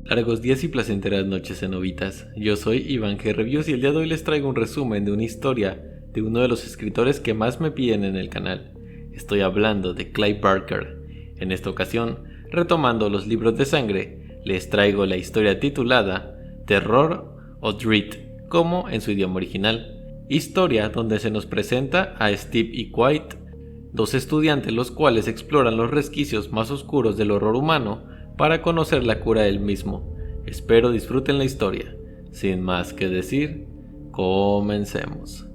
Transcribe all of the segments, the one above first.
Largos días y placenteras noches, cenobitas. Yo soy Iván G. Reviews y el día de hoy les traigo un resumen de una historia de uno de los escritores que más me piden en el canal. Estoy hablando de Clive Barker. En esta ocasión, retomando los libros de sangre, les traigo la historia titulada Terror o Dread, como en su idioma original. Historia donde se nos presenta a Steve y Quiet, dos estudiantes los cuales exploran los resquicios más oscuros del horror humano para conocer la cura del mismo. Espero disfruten la historia. Sin más que decir, comencemos.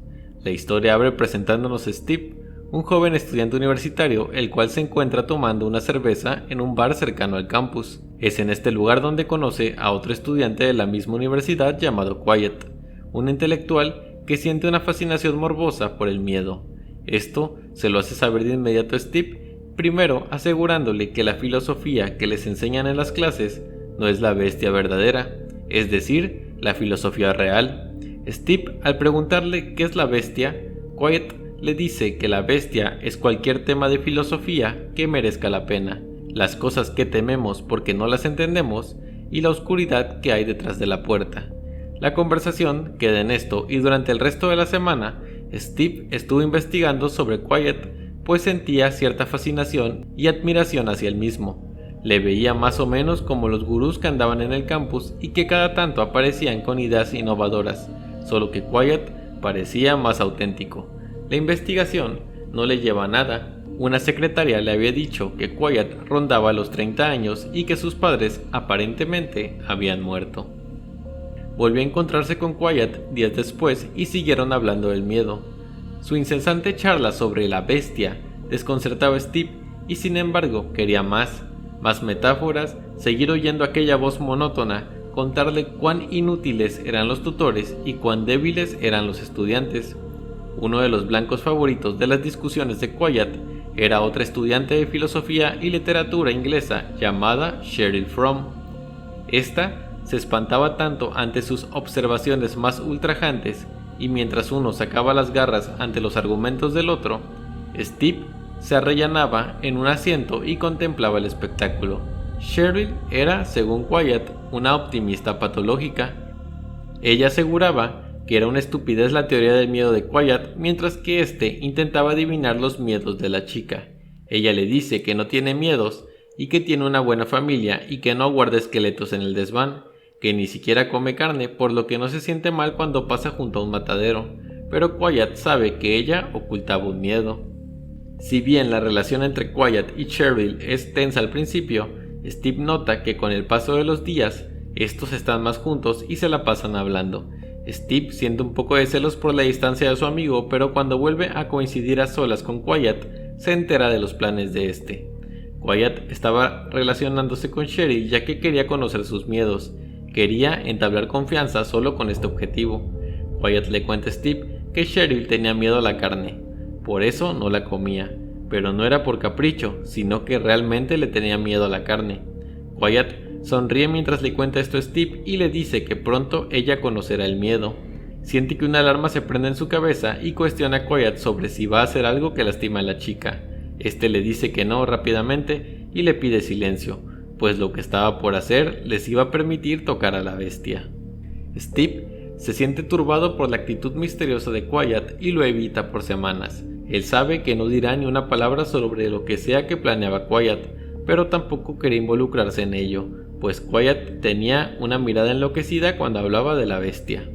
La historia abre presentándonos a Steve, un joven estudiante universitario, el cual se encuentra tomando una cerveza en un bar cercano al campus. Es en este lugar donde conoce a otro estudiante de la misma universidad llamado Quiet, un intelectual que siente una fascinación morbosa por el miedo. Esto se lo hace saber de inmediato a Steve, primero asegurándole que la filosofía que les enseñan en las clases no es la bestia verdadera, es decir, la filosofía real. Steve, al preguntarle qué es la bestia, Quiet le dice que la bestia es cualquier tema de filosofía que merezca la pena, las cosas que tememos porque no las entendemos y la oscuridad que hay detrás de la puerta. La conversación queda en esto y durante el resto de la semana, Steve estuvo investigando sobre Quiet, pues sentía cierta fascinación y admiración hacia él mismo. Le veía más o menos como los gurús que andaban en el campus y que cada tanto aparecían con ideas innovadoras, solo que Quiet parecía más auténtico. La investigación no le lleva a nada. Una secretaria le había dicho que Quiet rondaba los 30 años y que sus padres aparentemente habían muerto. Volvió a encontrarse con Quiet días después y siguieron hablando del miedo. Su incesante charla sobre la bestia desconcertaba a Steve y sin embargo quería más metáforas, seguir oyendo aquella voz monótona, contarle cuán inútiles eran los tutores y cuán débiles eran los estudiantes. Uno de los blancos favoritos de las discusiones de Quiet era otra estudiante de filosofía y literatura inglesa llamada Cheryl Fromm. Esta se espantaba tanto ante sus observaciones más ultrajantes y mientras uno sacaba las garras ante los argumentos del otro, Steve se arrellanaba en un asiento y contemplaba el espectáculo. Cheryl era, según Quiet, una optimista patológica. Ella aseguraba que era una estupidez la teoría del miedo de Quiet, mientras que éste intentaba adivinar los miedos de la chica. Ella le dice que no tiene miedos y que tiene una buena familia y que no guarda esqueletos en el desván, que ni siquiera come carne, por lo que no se siente mal cuando pasa junto a un matadero, pero Quiet sabe que ella ocultaba un miedo. Si bien la relación entre Quiet y Cheryl es tensa al principio, Steve nota que con el paso de los días, estos están más juntos y se la pasan hablando. Steve siente un poco de celos por la distancia de su amigo, pero cuando vuelve a coincidir a solas con Quiet, se entera de los planes de este. Quiet estaba relacionándose con Cheryl ya que quería conocer sus miedos. Quería entablar confianza solo con este objetivo. Quiet le cuenta a Steve que Cheryl tenía miedo a la carne, por eso no la comía, pero no era por capricho, sino que realmente le tenía miedo a la carne. Quiet sonríe mientras le cuenta esto a Steve y le dice que pronto ella conocerá el miedo. Siente que una alarma se prende en su cabeza y cuestiona a Quiet sobre si va a hacer algo que lastima a la chica. Este le dice que no rápidamente y le pide silencio, pues lo que estaba por hacer les iba a permitir tocar a la bestia. Steve se siente turbado por la actitud misteriosa de Quiet y lo evita por semanas. Él sabe que no dirá ni una palabra sobre lo que sea que planeaba Quiet, pero tampoco quería involucrarse en ello, pues Quiet tenía una mirada enloquecida cuando hablaba de la bestia.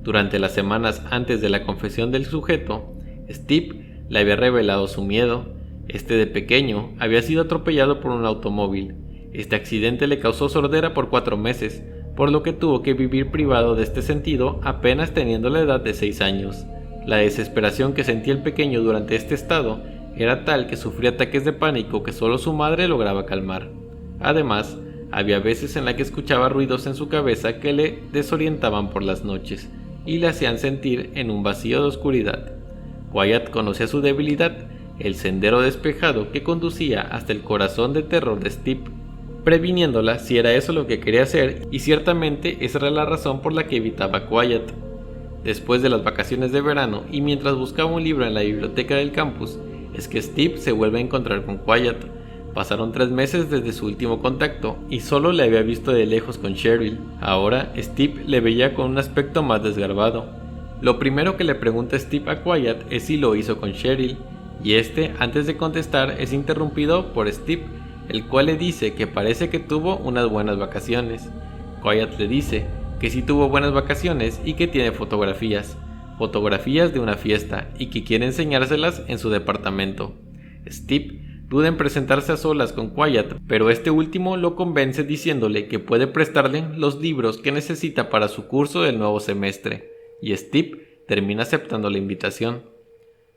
Durante las semanas antes de la confesión del sujeto, Steve le había revelado su miedo. Este de pequeño había sido atropellado por un automóvil. Este accidente le causó sordera por 4 meses, por lo que tuvo que vivir privado de este sentido apenas teniendo la edad de 6 años. La desesperación que sentía el pequeño durante este estado era tal que sufría ataques de pánico que solo su madre lograba calmar. Además, había veces en las que escuchaba ruidos en su cabeza que le desorientaban por las noches y le hacían sentir en un vacío de oscuridad. Quiet conocía su debilidad, el sendero despejado que conducía hasta el corazón de terror de Steve, previniéndola si era eso lo que quería hacer, y ciertamente esa era la razón por la que evitaba a Quiet. Después de las vacaciones de verano y mientras buscaba un libro en la biblioteca del campus, es que Steve se vuelve a encontrar con Quiet. Pasaron 3 meses desde su último contacto y solo le había visto de lejos con Cheryl. Ahora Steve le veía con un aspecto más desgarbado. Lo primero que le pregunta Steve a Wyatt es si lo hizo con Cheryl, y este, antes de contestar, es interrumpido por Steve, el cual le dice que parece que tuvo unas buenas vacaciones. Wyatt le dice que sí tuvo buenas vacaciones y que tiene fotografías de una fiesta y que quiere enseñárselas en su departamento. Steve duda en presentarse a solas con Wyatt, pero este último lo convence diciéndole que puede prestarle los libros que necesita para su curso del nuevo semestre, y Steve termina aceptando la invitación.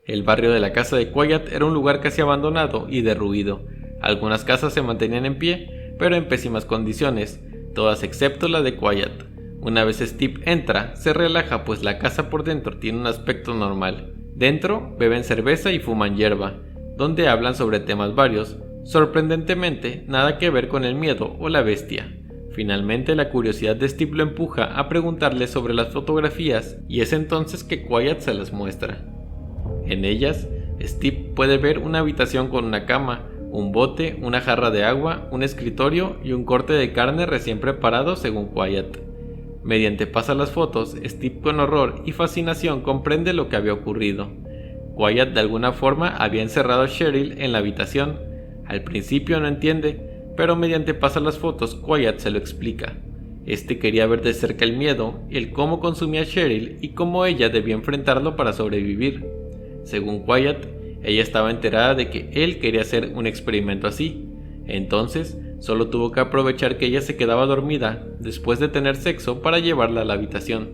El barrio de la casa de Wyatt era un lugar casi abandonado y derruido. Algunas casas se mantenían en pie, pero en pésimas condiciones, todas excepto la de Wyatt. Una vez Steve entra, se relaja pues la casa por dentro tiene un aspecto normal. Dentro beben cerveza y fuman hierba, donde hablan sobre temas varios, sorprendentemente nada que ver con el miedo o la bestia. Finalmente la curiosidad de Steve lo empuja a preguntarle sobre las fotografías y es entonces que Wyatt se las muestra. En ellas, Steve puede ver una habitación con una cama, un bote, una jarra de agua, un escritorio y un corte de carne recién preparado según Wyatt. Mediante pasa las fotos, Steve con horror y fascinación comprende lo que había ocurrido. Wyatt de alguna forma había encerrado a Cheryl en la habitación. Al principio no entiende, pero mediante pasa las fotos, Wyatt se lo explica. Este quería ver de cerca el miedo, el cómo consumía a Cheryl y cómo ella debía enfrentarlo para sobrevivir. Según Wyatt, ella estaba enterada de que él quería hacer un experimento así. Entonces, solo tuvo que aprovechar que ella se quedaba dormida después de tener sexo para llevarla a la habitación.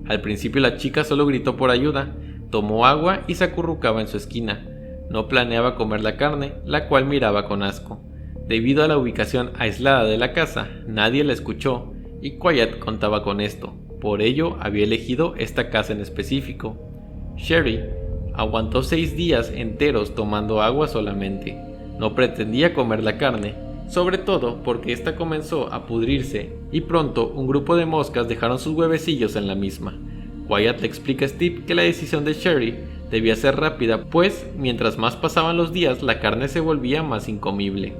Al principio la chica solo gritó por ayuda, tomó agua y se acurrucaba en su esquina. No planeaba comer la carne, la cual miraba con asco. Debido a la ubicación aislada de la casa, nadie la escuchó, y Wyatt contaba con esto. Por ello, había elegido esta casa en específico. Sherry aguantó 6 días enteros tomando agua solamente. No pretendía comer la carne, sobre todo porque ésta comenzó a pudrirse, y pronto un grupo de moscas dejaron sus huevecillos en la misma. Wyatt le explica a Steve que la decisión de Sherry debía ser rápida, pues mientras más pasaban los días la carne se volvía más incomible.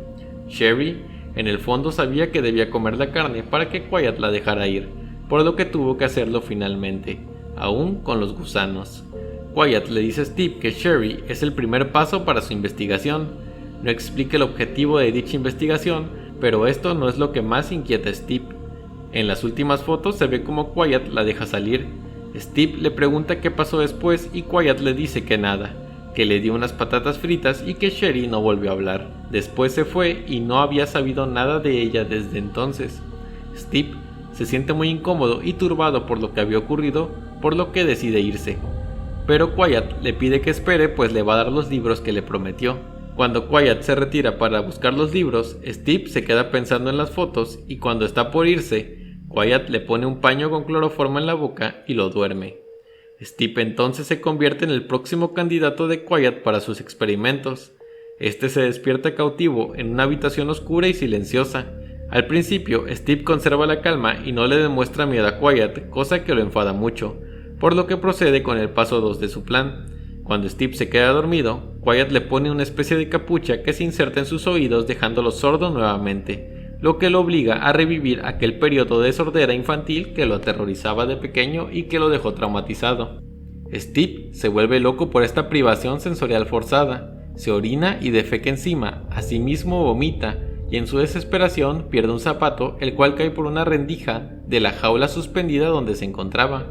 Sherry en el fondo sabía que debía comer la carne para que Wyatt la dejara ir, por lo que tuvo que hacerlo finalmente, aún con los gusanos. Wyatt le dice a Steve que Sherry es el primer paso para su investigación. No explica el objetivo de dicha investigación, pero esto no es lo que más inquieta a Steve. En las últimas fotos se ve como Wyatt la deja salir. Steve le pregunta qué pasó después y Wyatt le dice que nada, que le dio unas patatas fritas y que Sherry no volvió a hablar. Después se fue y no había sabido nada de ella desde entonces. Steve se siente muy incómodo y turbado por lo que había ocurrido, por lo que decide irse. Pero Wyatt le pide que espere pues le va a dar los libros que le prometió. Cuando Wyatt se retira para buscar los libros, Steve se queda pensando en las fotos y cuando está por irse, Wyatt le pone un paño con cloroformo en la boca y lo duerme. Steve entonces se convierte en el próximo candidato de Wyatt para sus experimentos. Este se despierta cautivo en una habitación oscura y silenciosa. Al principio, Steve conserva la calma y no le demuestra miedo a Wyatt, cosa que lo enfada mucho, por lo que procede con el paso 2 de su plan. Cuando Steve se queda dormido, Wyatt le pone una especie de capucha que se inserta en sus oídos dejándolo sordo nuevamente, lo que lo obliga a revivir aquel periodo de sordera infantil que lo aterrorizaba de pequeño y que lo dejó traumatizado. Steve se vuelve loco por esta privación sensorial forzada, se orina y defeca encima, asimismo vomita, y en su desesperación pierde un zapato, el cual cae por una rendija de la jaula suspendida donde se encontraba.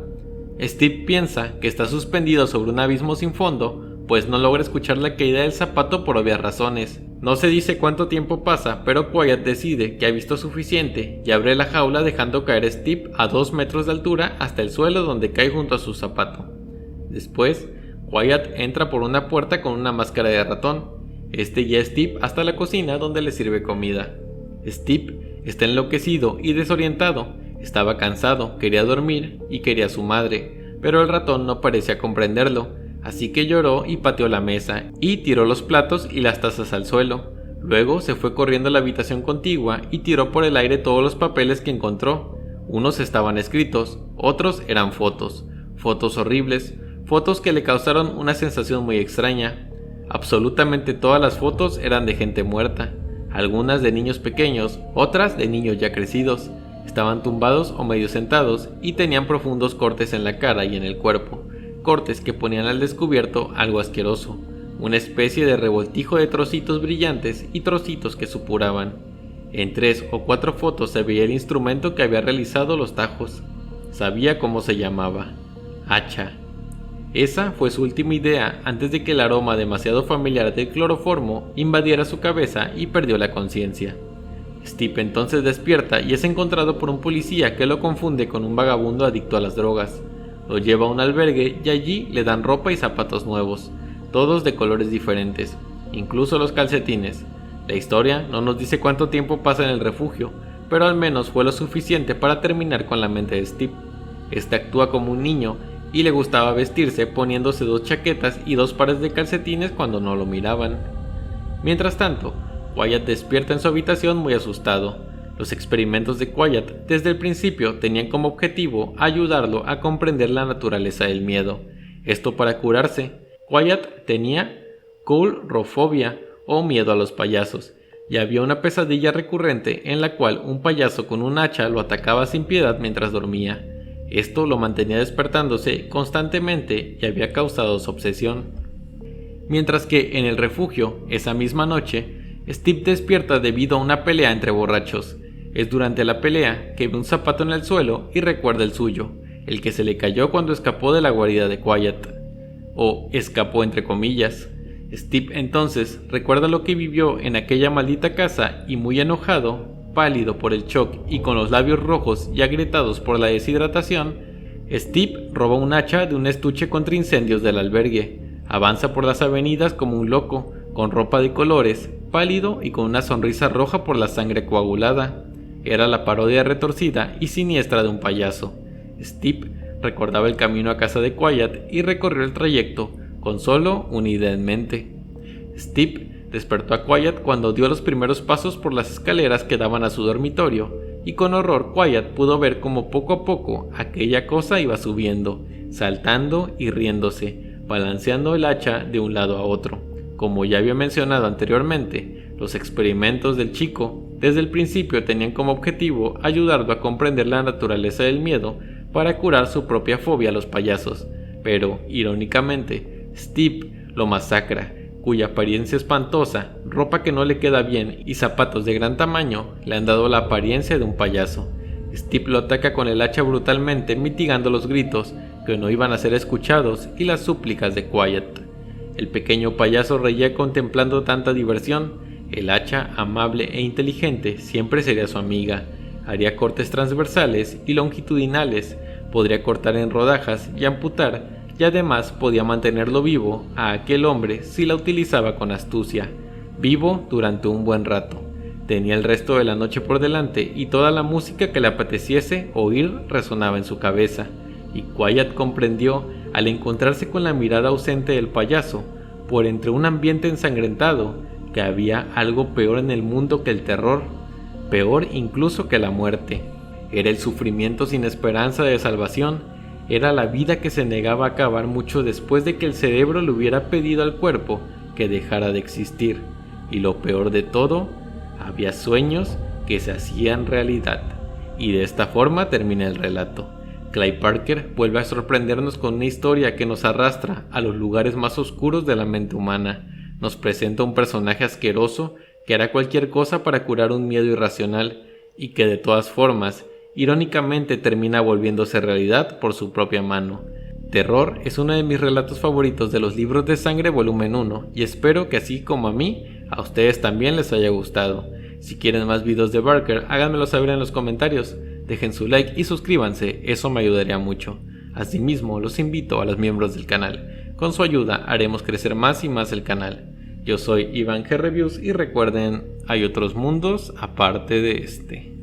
Steve piensa que está suspendido sobre un abismo sin fondo, pues no logra escuchar la caída del zapato por obvias razones. No se dice cuánto tiempo pasa, pero Wyatt decide que ha visto suficiente y abre la jaula dejando caer a Steve a 2 metros de altura hasta el suelo donde cae junto a su zapato. Después, Wyatt entra por una puerta con una máscara de ratón. Este guía a Steve hasta la cocina donde le sirve comida. Steve está enloquecido y desorientado. Estaba cansado, quería dormir y quería a su madre, pero el ratón no parecía comprenderlo, así que lloró y pateó la mesa y tiró los platos y las tazas al suelo. Luego se fue corriendo a la habitación contigua y tiró por el aire todos los papeles que encontró. Unos estaban escritos, otros eran fotos horribles, fotos que le causaron una sensación muy extraña. Absolutamente todas las fotos eran de gente muerta. algunas de niños pequeños, otras de niños ya crecidos. Estaban tumbados o medio sentados y tenían profundos cortes en la cara y en el cuerpo, cortes que ponían al descubierto algo asqueroso, una especie de revoltijo de trocitos brillantes y trocitos que supuraban. En 3 o 4 fotos se veía el instrumento que había realizado los tajos. Sabía cómo se llamaba: hacha. Esa fue su última idea antes de que el aroma demasiado familiar del cloroformo invadiera su cabeza y perdió la conciencia. Steve entonces despierta y es encontrado por un policía que lo confunde con un vagabundo adicto a las drogas. Lo lleva a un albergue y allí le dan ropa y zapatos nuevos, todos de colores diferentes, incluso los calcetines. La historia no nos dice cuánto tiempo pasa en el refugio, pero al menos fue lo suficiente para terminar con la mente de Steve. Este actúa como un niño y le gustaba vestirse poniéndose 2 chaquetas y 2 pares de calcetines cuando no lo miraban. Mientras tanto, Wyatt despierta en su habitación muy asustado. Los experimentos de Wyatt desde el principio tenían como objetivo ayudarlo a comprender la naturaleza del miedo. Esto para curarse. Wyatt tenía coulrofobia o miedo a los payasos, y había una pesadilla recurrente en la cual un payaso con un hacha lo atacaba sin piedad mientras dormía. Esto lo mantenía despertándose constantemente y había causado su obsesión. Mientras que en el refugio, esa misma noche, Steve despierta debido a una pelea entre borrachos. Es durante la pelea que ve un zapato en el suelo y recuerda el suyo, el que se le cayó cuando escapó de la guarida de Wyatt. O escapó entre comillas. Steve entonces recuerda lo que vivió en aquella maldita casa y muy enojado, pálido por el shock y con los labios rojos y agrietados por la deshidratación, Steve roba un hacha de un estuche contra incendios del albergue. Avanza por las avenidas como un loco, con ropa de colores, pálido y con una sonrisa roja por la sangre coagulada. Era la parodia retorcida y siniestra de un payaso. Steve recordaba el camino a casa de Wyatt y recorrió el trayecto con solo una idea en mente. Steve despertó a Wyatt cuando dio los primeros pasos por las escaleras que daban a su dormitorio, y con horror Wyatt pudo ver cómo poco a poco aquella cosa iba subiendo, saltando y riéndose, balanceando el hacha de un lado a otro. Como ya había mencionado anteriormente, los experimentos del chico desde el principio tenían como objetivo ayudarlo a comprender la naturaleza del miedo para curar su propia fobia a los payasos, pero, irónicamente, Steve lo masacra, cuya apariencia espantosa, ropa que no le queda bien y zapatos de gran tamaño le han dado la apariencia de un payaso. Steve lo ataca con el hacha brutalmente, mitigando los gritos que no iban a ser escuchados y las súplicas de Wyatt. El pequeño payaso reía contemplando tanta diversión. El hacha, amable e inteligente, siempre sería su amiga. Haría cortes transversales y longitudinales, podría cortar en rodajas y amputar, y además podía mantenerlo vivo a aquel hombre si la utilizaba con astucia. Vivo durante un buen rato. Tenía el resto de la noche por delante y toda la música que le apeteciese oír resonaba en su cabeza, y Wyatt comprendió, al encontrarse con la mirada ausente del payaso, por entre un ambiente ensangrentado, que había algo peor en el mundo que el terror, peor incluso que la muerte. Era el sufrimiento sin esperanza de salvación, era la vida que se negaba a acabar mucho después de que el cerebro le hubiera pedido al cuerpo que dejara de existir, y lo peor de todo, había sueños que se hacían realidad. Y de esta forma termina el relato. Clive Barker vuelve a sorprendernos con una historia que nos arrastra a los lugares más oscuros de la mente humana. Nos presenta un personaje asqueroso que hará cualquier cosa para curar un miedo irracional y que de todas formas, irónicamente termina volviéndose realidad por su propia mano. Terror es uno de mis relatos favoritos de los libros de sangre volumen 1 y espero que así como a mí, a ustedes también les haya gustado. Si quieren más videos de Barker, háganmelo saber en los comentarios. Dejen su like y suscríbanse, eso me ayudaría mucho. Asimismo, los invito a los miembros del canal. Con su ayuda haremos crecer más y más el canal. Yo soy Iván G Reviews y recuerden, hay otros mundos aparte de este.